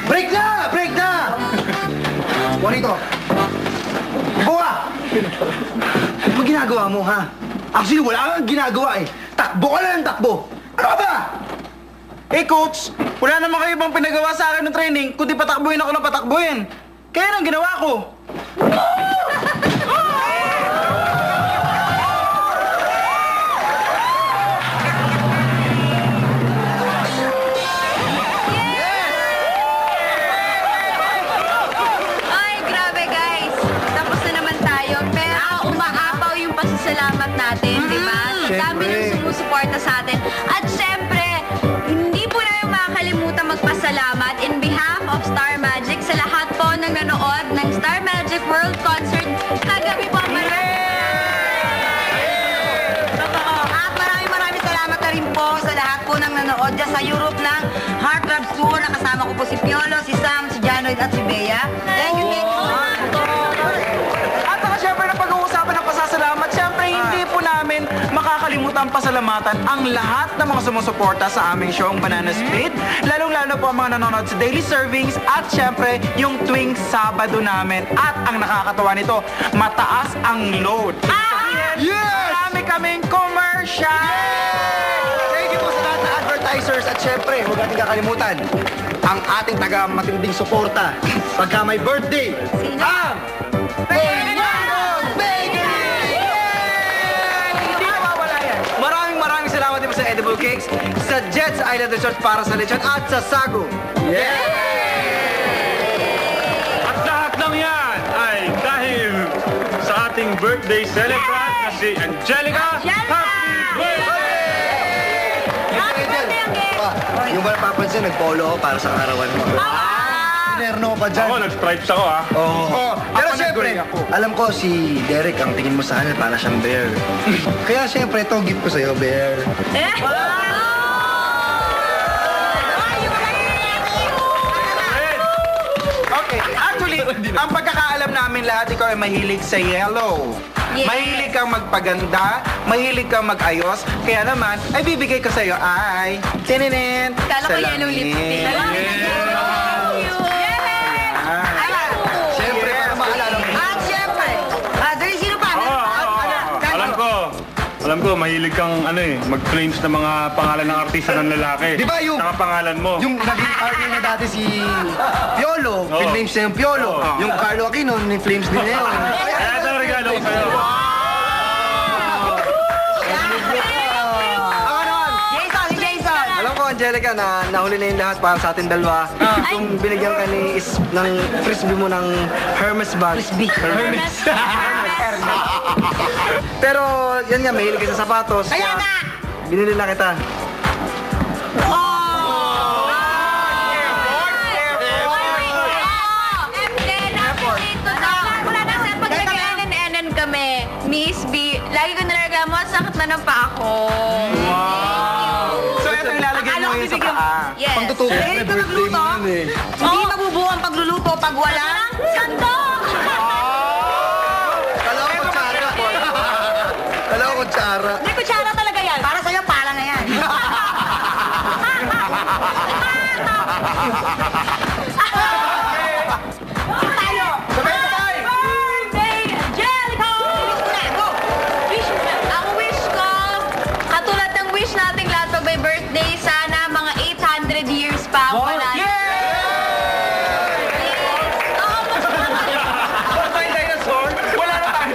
Break na! Break na! Juanito, buwa! Ano ginagawa mo, ha? Actually, wala kang ginagawa eh. Takbo ka lang ng takbo. Ano ka ba? Eh, coach, wala naman kayo bang pinagawa sa akin ng training kundi patakbuhin ako ng patakbuhin. Kaya nang ginawa ko. Ay, grabe guys. Tapos na naman tayo. Pero umaapaw yung pasasalamat natin, di ba? Dami nang sumusuporta sa atin. At syempre, hindi po namin makakalimutan magpasalamat in behalf of Star Magic sa lahat po ng nanood ng Star Magic World Concert kagabi po. At maraming salamat na rin po sa lahat po ng nanood dyan sa Europe ng Heartthrob Tour. Nakasama ko po si Piolo, si Sam, si Janoid at si Bea. Thank you, thank you. At saka syempre na pag-uusapan ng pasasalamat, syempre hindi po namin makakalimutan pasalamatan ang lahat ng mga sumusuporta sa aming show, Banana Split. Lalong-lalo po ang mga nanonood sa daily servings at syempre yung tuwing Sabado namin. At ang nakakatawa nito, mataas ang load. Yes! Marami kaming commercial! Thank you po sa lahat ng advertisers at syempre, huwag natin kakalimutan ang ating taga-matinding suporta pagka may birthday. Sino? Ang Peñanos Bakery! Hindi nawawala yan. Maraming salamat din po sa Edible Cakes, sa Jets Island Resort para sa lechon at sa Sago. At lahat ng yan ay dahil sa ating birthday celebrant na si Angelica. Happy birthday! Yung ba napapansin, nag-polo ako para sa karawan mo. Nerno pa dyan. Ako, nag-stripes ako ha. Oo. Pero Ako syempre, nag-gray ako. alam ko si Derek, ang tingin mo sa akin para siyang bear. Kaya syempre, ito gift ko sa'yo, bear. Okay, actually, ang pagkakaalam namin lahat, ikaw ay mahilig sa yellow. Yes. Mahilig kang magpaganda, mahilig kang magayos, kaya naman, ay bibigay ko sa'yo ay... Tininin! Kala ko yellow lipstick. Syempre, para maalala mo. At syempre, dali sino pa? Alam ko, mahilig kang mag-claims ng mga pangalan ng artista ng lalaki. Di ba yung... Saka pangalan mo. Yung naging partner niya dati si Piolo, Oo. pinflames niya yung Piolo. Oo. Yung Carlo Aquino, ni-flames din niya yun. Kaya ito ang regalo ko sa'yo. Ako naman! Jason, si Jason. Alam ko, Angelica, na nahuli na yung lahat para sa ating dalawa. Kung binigyan ka ng frisbee mo ng Hermes bag. Hermes. Pero, yan nga, mahilig ka sa sapatos. Kaya na! Binili na kita. Kami, Miss B, lagi ko nalaga mo, sakit na ng paa ko. So, ito ilalagay mo yun sa paa. Yes. Pangtutubo Eh, na ito birthday mo nagluto. yun eh. Hindi mabubuo ang pagluluto pag wala. Sandok! Kala ko kutsara. Kala ko kutsara. Hindi, kutsara talaga yan. Para sa'yo, pala na yan. Birthday, Angelica! Ang wish ko, katulad ng wish nating lahat pag may birthday, sana mga 800 years pa ang wala. Wala tayong dinosaur. Wala na tayo.